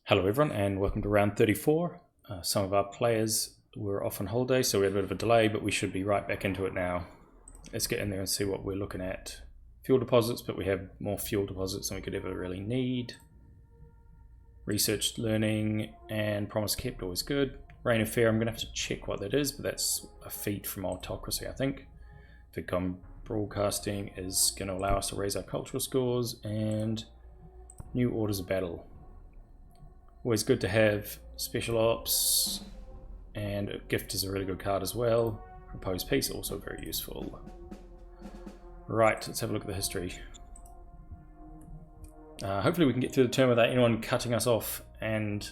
Hello everyone and welcome to round 34. Some of our players were off on holiday, so we had a bit of a delay, but we should be right back into it now. Let's get in there and see what we're looking at. Fuel deposits, but we have more fuel deposits than we could ever really need. Research, learning, and promise kept, always good. Reign of Fair, I'm going to have to check what that is, but that's a feat from Autocracy, I think. Vidcom Broadcasting is going to allow us to raise our cultural scores, and new orders of battle. Always good to have special ops, and a gift is a really good card as well. Proposed peace, also very useful. Right, let's have a look at the history. Hopefully we can get through the term without anyone cutting us off and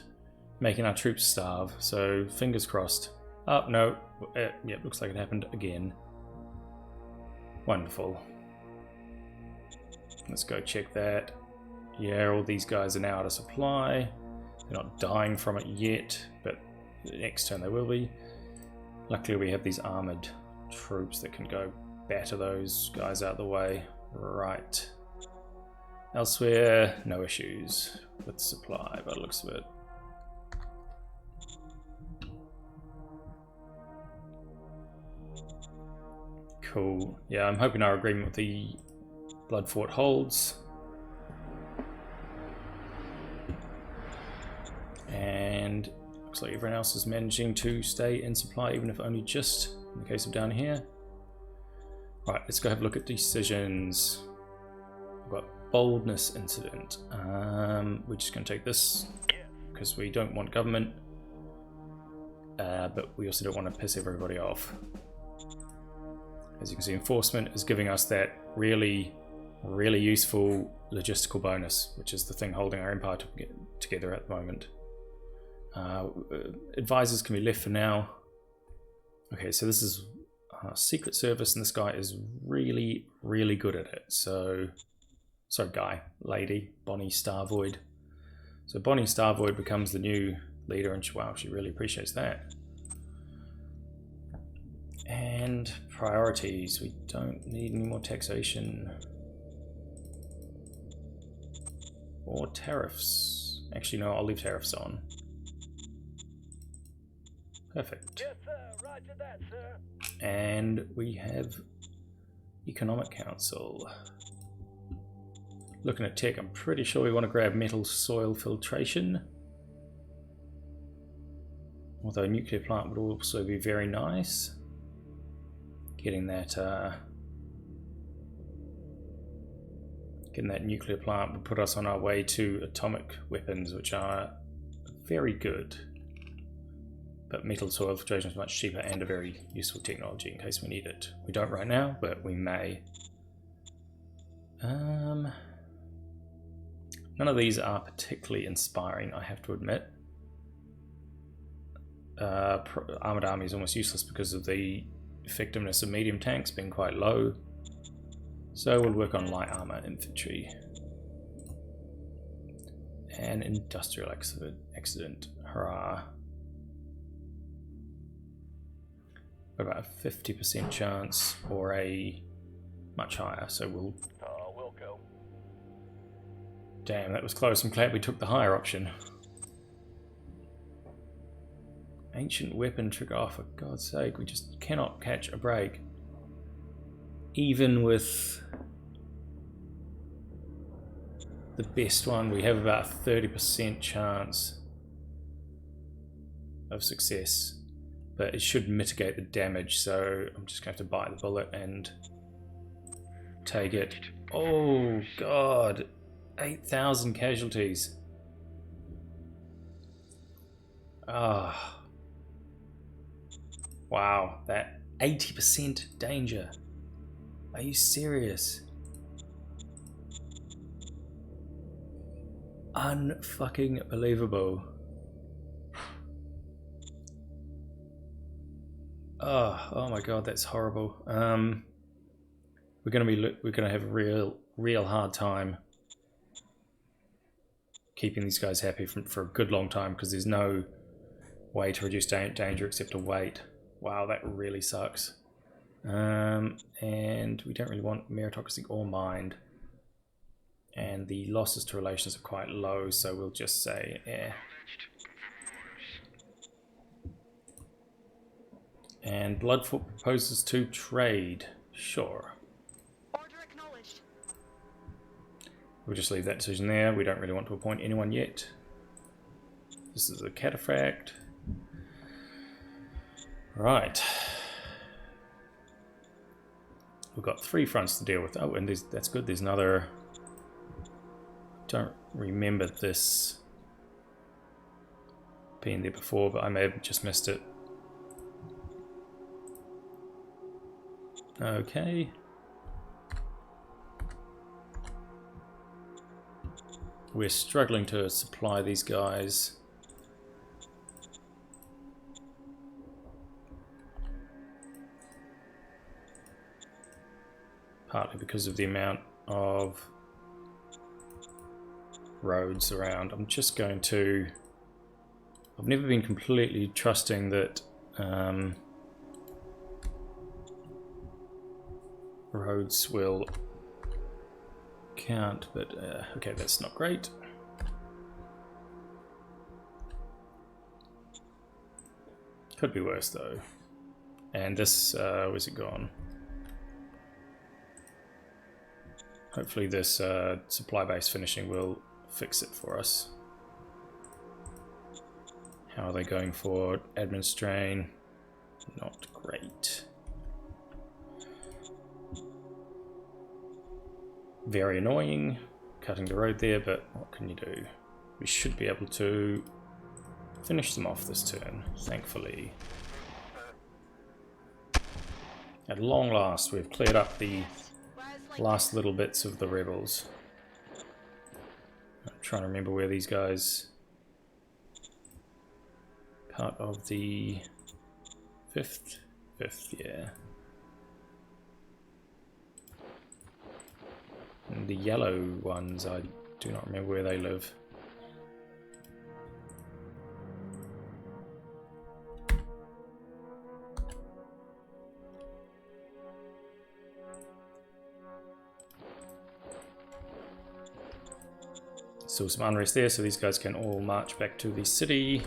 making our troops starve, so fingers crossed. Oh, no, yeah, looks like it happened again. Wonderful. Let's go check that. Yeah, all these guys are now out of supply. They're not dying from it yet, but the next turn they will be. Luckily we have these armoured troops that can go batter those guys out of the way. Right. Elsewhere, no issues with supply by the looks of it. Cool. Yeah, I'm hoping our agreement with the Blood Fort holds. And looks like everyone else is managing to stay in supply, even if only just in the case of down here. Right, let's go have a look at decisions. We've got boldness incident. We're just going to take this because we don't want government, but we also don't want to piss everybody off. As you can see, enforcement is giving us that really useful logistical bonus, which is the thing holding our empire together at the moment. Advisors can be left for now. Okay, so this is Secret Service, and this guy is really good at it. So, sorry, lady, Bonnie Starvoid. So Bonnie Starvoid becomes the new leader, and wow, she really appreciates that. And priorities, we don't need any more taxation or tariffs. Actually, no, I'll leave tariffs on. Perfect. Yes, sir. Roger that, sir. And we have Economic Council. Looking at tech, I'm pretty sure we want to grab metal soil filtration. Although a nuclear plant would also be very nice. Getting that nuclear plant would put us on our way to atomic weapons, which are very good. But metal soil filtration is much cheaper and a very useful technology in case we need it. We don't right now, but we may. None of these are particularly inspiring, I have to admit. Armoured Army is almost useless because of the effectiveness of medium tanks being quite low. So we'll work on light armour infantry. And industrial accident. Hurrah. About a 50% chance or a much higher, so we'll go. Damn, that was close. I'm glad we took the higher option. Ancient weapon trigger, oh for God's sake, we just cannot catch a break. Even with the best one, we have about a 30% chance of success. But it should mitigate the damage, so I'm just going to have to bite the bullet and take it. Oh God, 8,000 casualties. Ah, wow, that 80% danger. Are you serious? Unfucking believable. Oh my God, that's horrible. We're gonna have a real hard time keeping these guys happy for a good long time because there's no way to reduce danger except to wait. Wow, that really sucks. And we don't really want meritocracy or mind. And the losses to relations are quite low, so we'll just say And Bloodfoot proposes to trade. Sure. Order acknowledged. We'll just leave that decision there. We don't really want to appoint anyone yet. This is a cataphract. Right. We've got 3 fronts to deal with. Oh, and that's good. There's another... Don't remember this being there before, but I may have just missed it. Okay. We're struggling to supply these guys. Partly because of the amount of roads around. I'm just going to... I've never been completely trusting that roads will count, but okay, that's not great. Could be worse though. And this, where's it gone? Hopefully this supply-based finishing will fix it for us. How are they going for admin strain? Not great. Very annoying, cutting the road there, but what can you do? We should be able to finish them off this turn, thankfully. At long last, we've cleared up the last little bits of the rebels. I'm trying to remember where these guys... Part of the 5th? 5th, yeah. And the yellow ones, I do not remember where they live. Still some unrest there, so these guys can all march back to the city,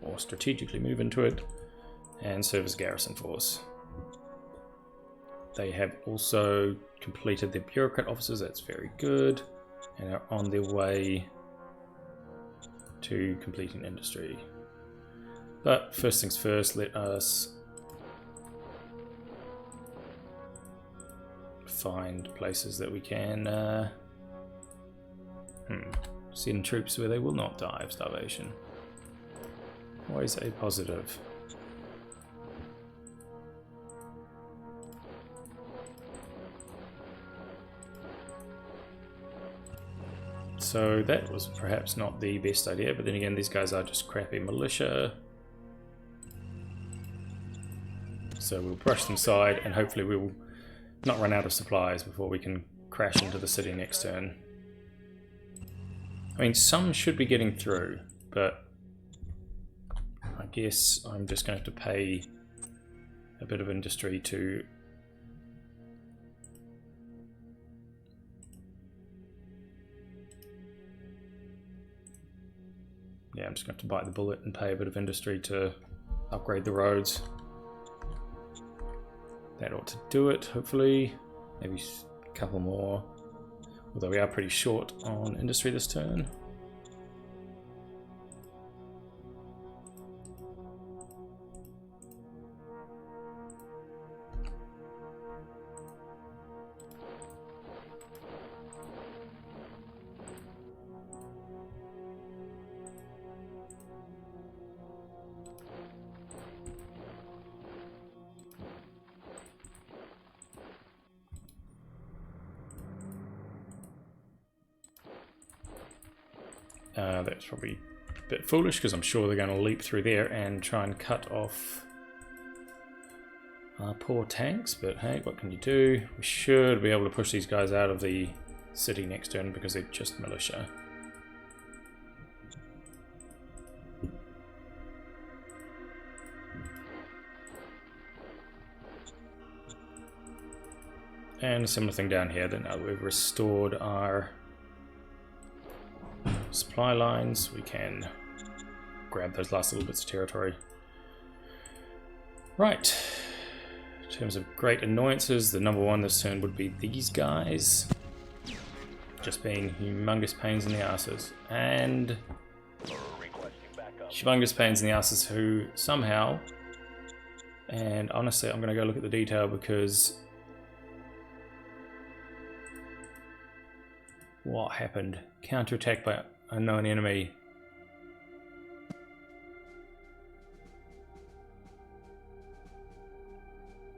or strategically move into it, and serve as garrison force. They have also completed their bureaucrat officers, that's very good, and are on their way to completing industry. But first things first, let us find places that we can send troops where they will not die of starvation. Always a positive. So that was perhaps not the best idea, but then again, these guys are just crappy militia. So we'll brush them aside, and hopefully we will not run out of supplies before we can crash into the city next turn. I mean, some should be getting through, but I guess I'm just going to have to pay a bit of industry to... Yeah, I'm just going to have to bite the bullet and pay a bit of industry to upgrade the roads. That ought to do it, hopefully. Maybe a couple more. Although we are pretty short on industry this turn. That's probably a bit foolish because I'm sure they're going to leap through there and try and cut off our poor tanks, but hey, what can you do? We should be able to push these guys out of the city next turn because they're just militia. And a similar thing down here, then we've restored our supply lines, we can grab those last little bits of territory. Right. In terms of great annoyances, the number one this turn would be these guys. Just being humongous pains in the asses. And humongous pains in the asses who somehow, and honestly I'm going to go look at the detail because what happened? Counterattack by unknown enemy.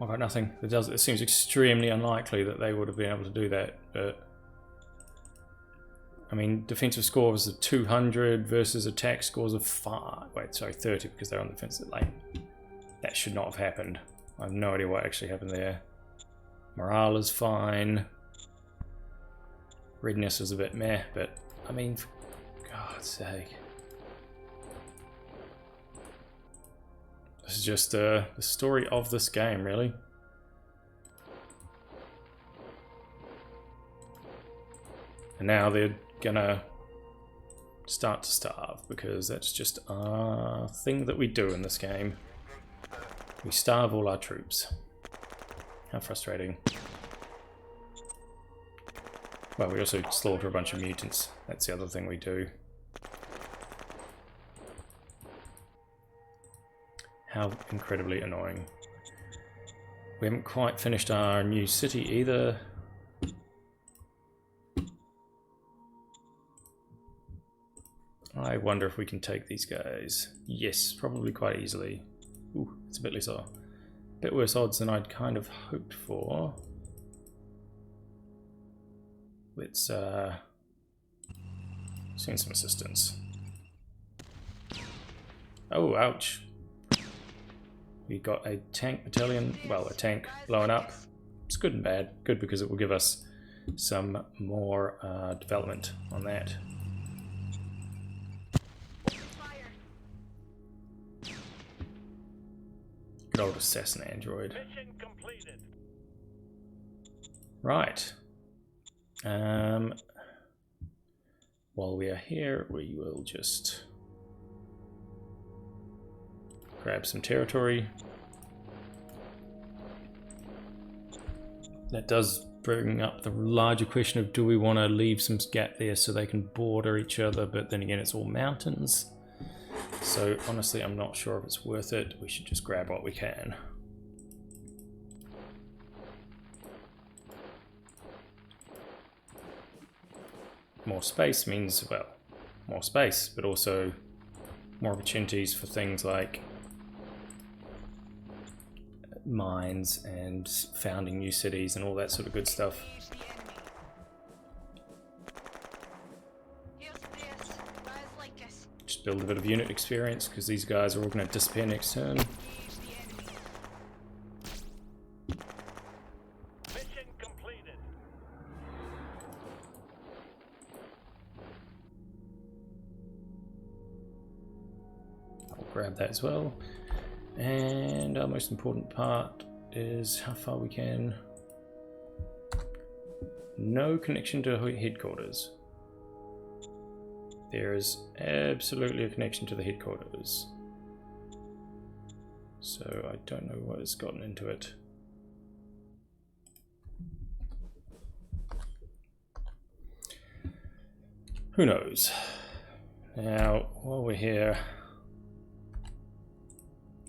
I got nothing. It seems extremely unlikely that they would have been able to do that, but I mean, defensive scores of 200 versus attack scores of 30 because they're on the defensive lane. That should not have happened. I have no idea what actually happened there. Morale is fine. Readiness is a bit meh, but I mean, for God's sake. This is just the story of this game, really. And now they're gonna start to starve because that's just a thing that we do in this game. We starve all our troops. How frustrating. Well, we also slaughter a bunch of mutants. That's the other thing we do. How incredibly annoying. We haven't quite finished our new city either. I wonder if we can take these guys. Yes, probably quite easily. Ooh, it's a bit worse odds than I'd kind of hoped for. Let's send some assistance. Oh, ouch. We got a tank battalion, well, a tank blowing up. It's good and bad. Good because it will give us some more development on that. Good old assassin android. Mission completed. Right. While we are here, we will just grab some territory. That does bring up the larger question of do we want to leave some gap there so they can border each other, but then again it's all mountains. So honestly I'm not sure if it's worth it. We should just grab what we can. More space means, well, more space, but also more opportunities for things like mines and founding new cities and all that sort of good stuff. Just build a bit of unit experience because these guys are all going to disappear next turn. Mission completed. I'll grab that as well. And our most important part is how far we can. No connection to headquarters. There is absolutely a connection to the headquarters. So I don't know what has gotten into it. Who knows? Now, while we're here,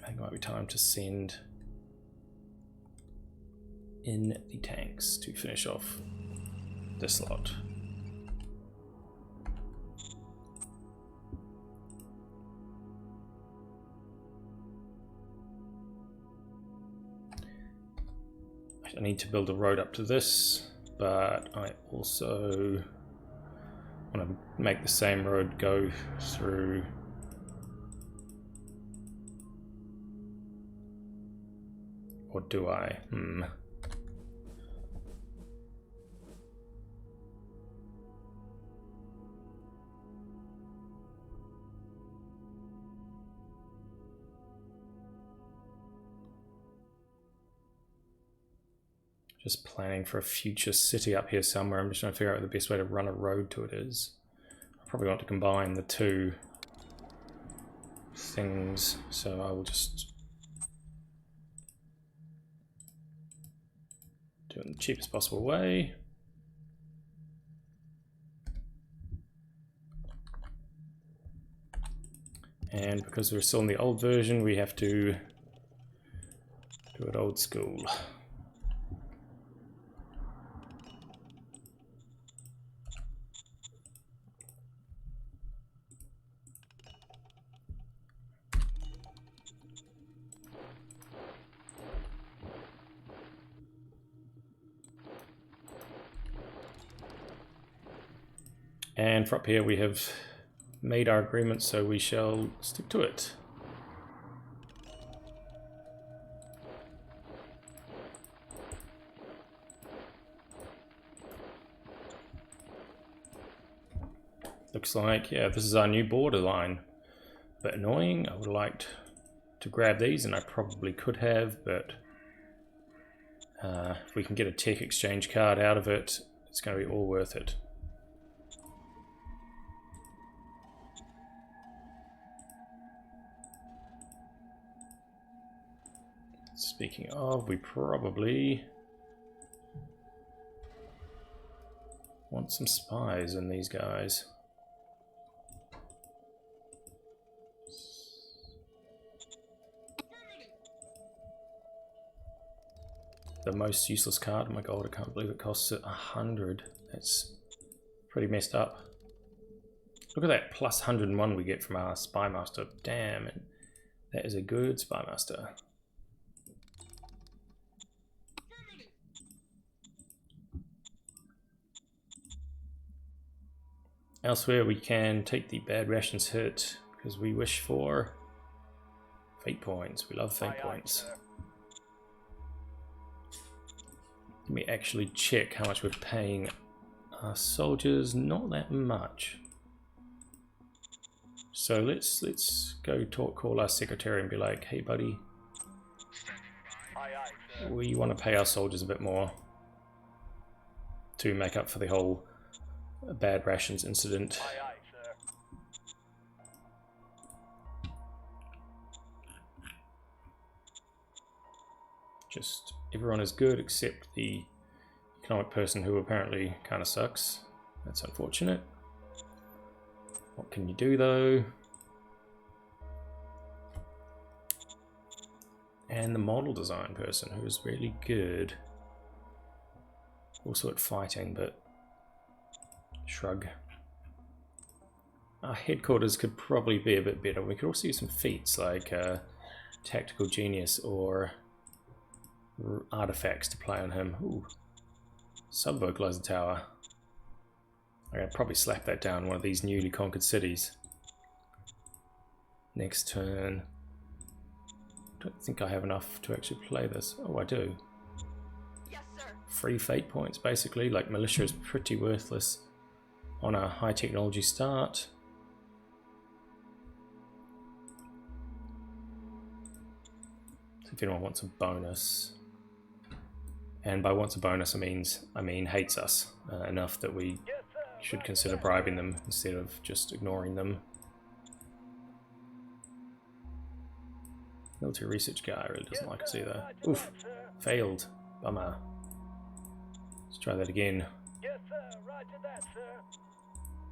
I think it might be time to send in the tanks to finish off this lot. I need to build a road up to this, but I also want to make the same road go through or do I? Just planning for a future city up here somewhere. I'm just trying to figure out what the best way to run a road to it is. probably want to combine the two things, so I will just do it in the cheapest possible way. And because we're still in the old version, we have to do it old school. And for up here we have made our agreement, so we shall stick to it. Looks like, yeah, this is our new borderline. A bit annoying. I would have liked to grab these, and I probably could have, but if we can get a tech exchange card out of it, it's going to be all worth it. Speaking of, we probably want some spies in these guys. The most useless card. Oh my god, I can't believe it costs 100. That's pretty messed up. Look at that plus 101 we get from our Spy Master. Damn, that is a good Spy Master. Elsewhere we can take the bad rations hit because we wish for fate points. We love fate points. Let me actually check how much we're paying our soldiers. Not that much. So let's go call our secretary and be like, hey buddy, we want to pay our soldiers a bit more to make up for the whole bad rations incident. Just everyone is good except the economic person, who apparently kind of sucks. That's unfortunate. What can you do though? And the model design person, who is really good. Also at fighting, but shrug. Our headquarters could probably be a bit better. We could also use some feats like tactical genius or artifacts to play on him. Ooh, sub-vocalizer tower. I'm gonna probably slap that down one of these newly conquered cities. Next turn. Don't think I have enough to actually play this. Oh, I do. Yes, sir. Free fate points, basically. Like militia is pretty worthless on a high technology start. So if anyone wants a bonus, and by wants a bonus I mean hates us enough that we should consider bribing them instead of just ignoring them. Military research guy really doesn't like us either. Oof, failed. Bummer. Let's try that again. Yes, sir. Roger that, sir.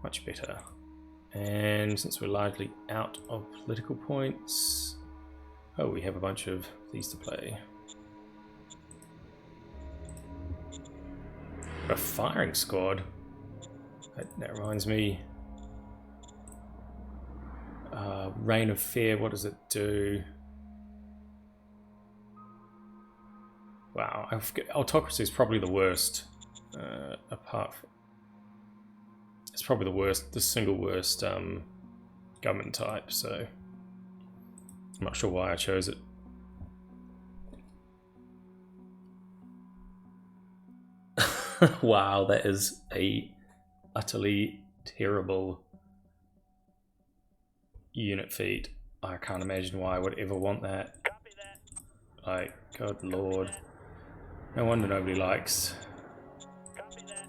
Much better. And since we're largely out of political points, oh, we have a bunch of these to play. A firing squad. That reminds me. Reign of Fear. What does it do? Wow, autocracy is probably the worst. Apart from, it's probably the worst, the single worst government type. So I'm not sure why I chose it. Wow, that is a utterly terrible unit feat. I can't imagine why I would ever want that. Copy that. Like, good lord. No wonder nobody likes. Copy that.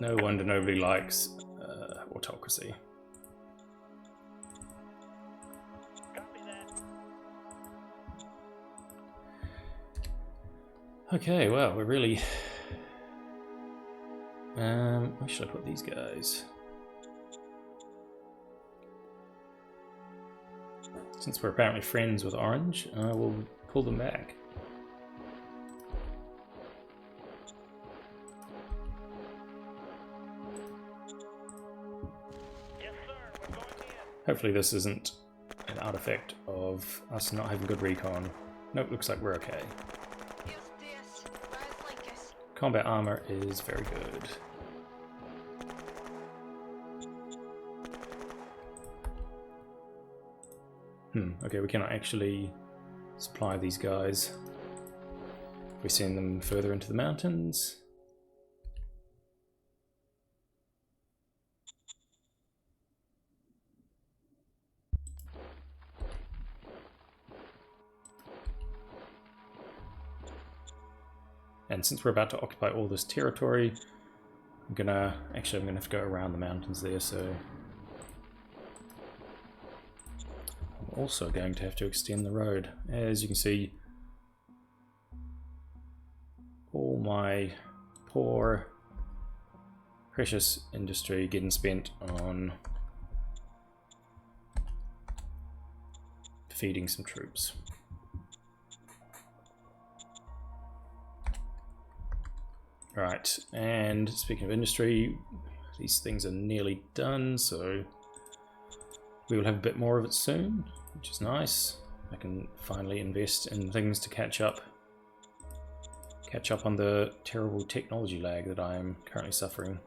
No wonder nobody likes autocracy. Copy that. Okay, well, we're really... where should I put these guys? Since we're apparently friends with Orange, we'll pull them back. Yes, sir. We're going in. Hopefully this isn't an artifact of us not having good recon. Nope, looks like we're okay. Yes, yes. Where's Linkus? Combat armor is very good. Okay, we cannot actually supply these guys. We send them further into the mountains. And since we're about to occupy all this territory, I'm gonna have to go around the mountains there, so I'm also going to have to extend the road. As you can see, all my poor precious industry getting spent on feeding some troops. Right, and speaking of industry, these things are nearly done, so we will have a bit more of it soon, which is nice. I can finally invest in things to catch up on the terrible technology lag that I am currently suffering.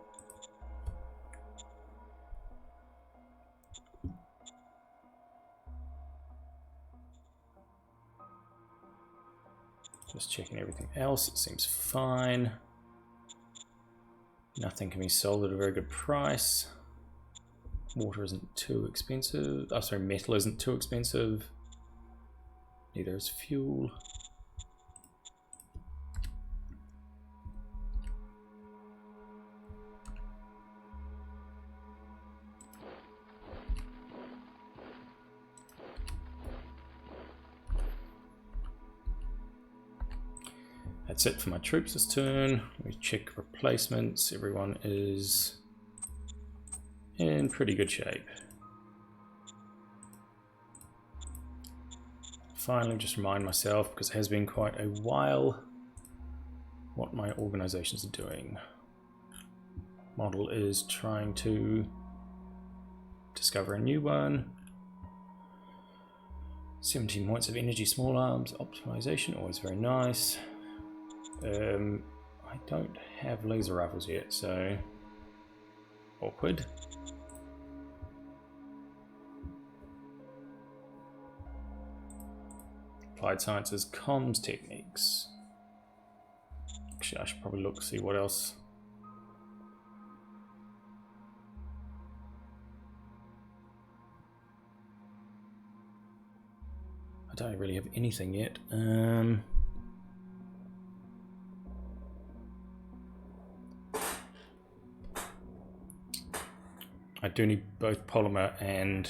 Just checking everything else, it seems fine. Nothing can be sold at a very good price. Water isn't too expensive. Oh, sorry, metal isn't too expensive. Neither is fuel. That's it for my troops this turn. We check replacements. Everyone is in pretty good shape. Finally, just remind myself, because it has been quite a while, what my organizations are doing. Model is trying to discover a new one. 17 points of energy small arms optimization, always very nice. I don't have laser rifles yet, so awkward. Applied sciences, comms techniques. Actually, I should probably look, see what else. I don't really have anything yet. I do need both polymer and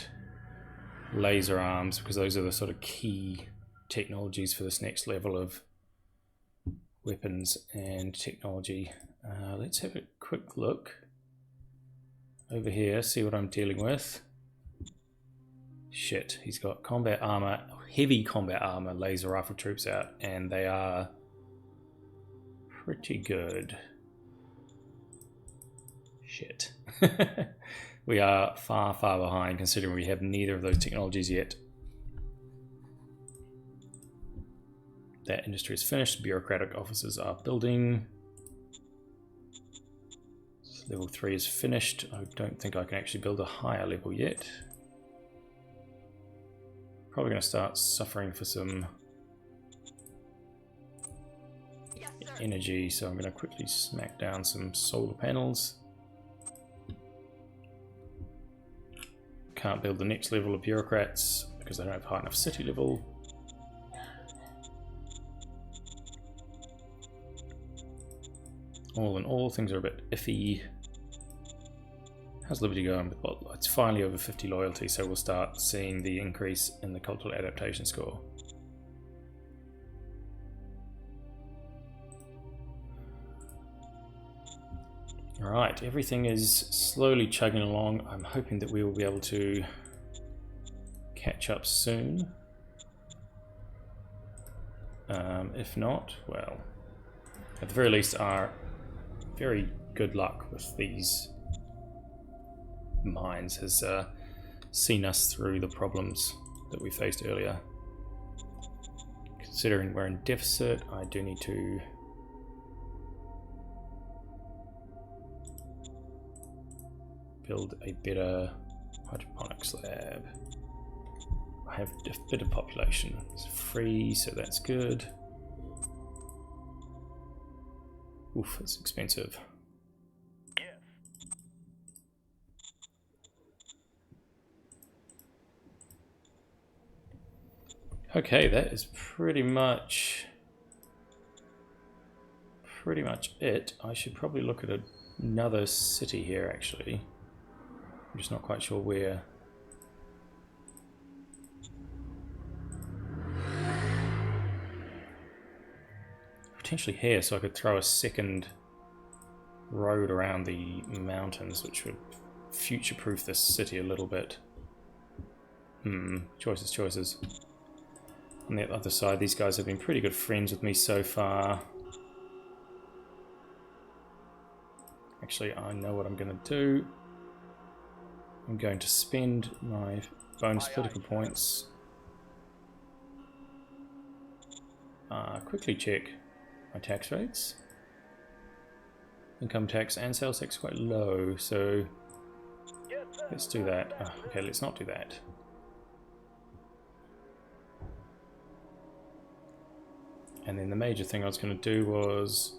laser arms because those are the sort of key technologies for this next level of weapons and technology. Let's have a quick look over here, see what I'm dealing with. Shit, he's got combat armor, heavy combat armor, laser rifle troops out, and they are pretty good. Shit. We are far, far behind considering we have neither of those technologies yet. That industry is finished. Bureaucratic offices are building. Level 3 is finished. I don't think I can actually build a higher level yet. Probably going to start suffering for some energy, so I'm going to quickly smack down some solar panels. Can't build the next level of bureaucrats because I don't have high enough city level. All in all, things are a bit iffy. How's Liberty going? Well, it's finally over 50 loyalty, so we'll start seeing the increase in the cultural adaptation score. Alright, everything is slowly chugging along. I'm hoping that we will be able to catch up soon. If not, well, at the very least, our very good luck with these mines has seen us through the problems that we faced earlier. Considering we're in deficit, I do need to build a better hydroponics lab. I have a bit of population. It's free, so that's good. Oof, it's expensive. Okay, that is pretty much it. I should probably look at another city here, actually. I'm just not quite sure where. Potentially here, so I could throw a second road around the mountains, which would future-proof this city a little bit. Choices. On the other side, these guys have been pretty good friends with me so far. Actually, I know what I'm going to do. I'm going to spend my bonus political points. Quickly check my tax rates. Income tax and sales tax quite low, so let's do that. Okay, let's not do that. And then the major thing I was going to do was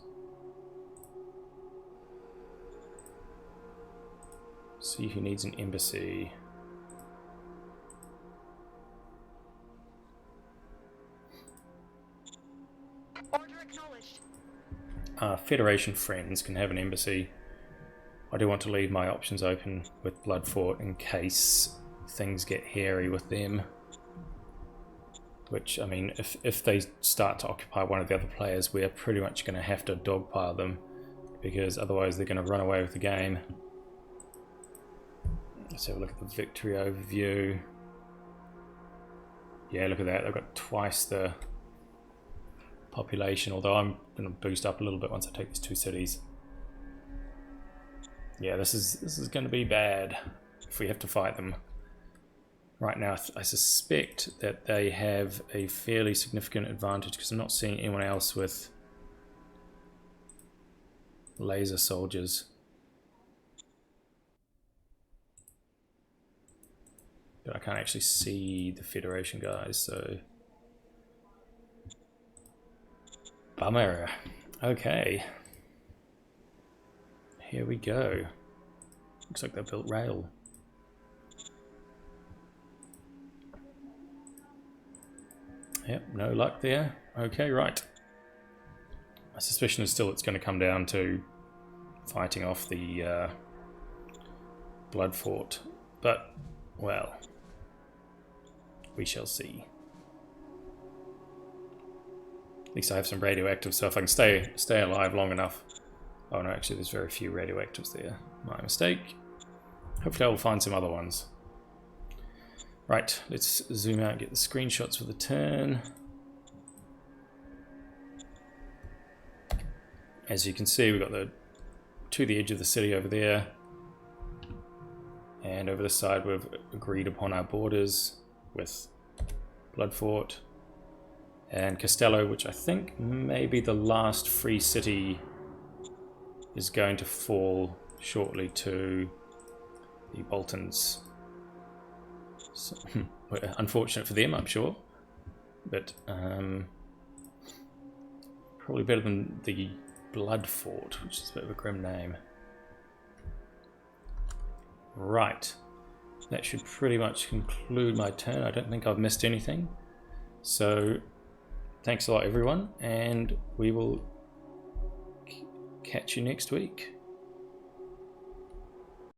see who needs an embassy. Order acknowledged. Federation friends can have an embassy. I do want to leave my options open with Bloodfort in case things get hairy with them. Which, I mean, if they start to occupy one of the other players, we're pretty much going to have to dogpile them, because otherwise they're going to run away with the game. Let's have a look at the victory overview. Yeah, look at that. They've got twice the population, although I'm going to boost up a little bit once I take these two cities. Yeah, this is going to be bad if we have to fight them. Right now, I suspect that they have a fairly significant advantage because I'm not seeing anyone else with laser soldiers. But I can't actually see the Federation guys, so... Bummer. Okay. Here we go. Looks like they built rail. Yep, no luck there. Okay, right. My suspicion is still it's going to come down to fighting off the Blood Fort. But, well, we shall see. At least I have some radioactive, so if I can stay alive long enough. Oh no, actually there's very few radioactives there. My mistake. Hopefully I will find some other ones. Right, let's zoom out and get the screenshots for the turn. As you can see, we've got to the edge of the city over there. And over this side we've agreed upon our borders with Bloodfort and Castello, which I think may be the last free city is going to fall shortly to the Boltons. So, unfortunate for them, I'm sure, but probably better than the Blood Fort, which is a bit of a grim name. Right, that should pretty much conclude my turn. I don't think I've missed anything. So, thanks a lot everyone, and we will catch you next week.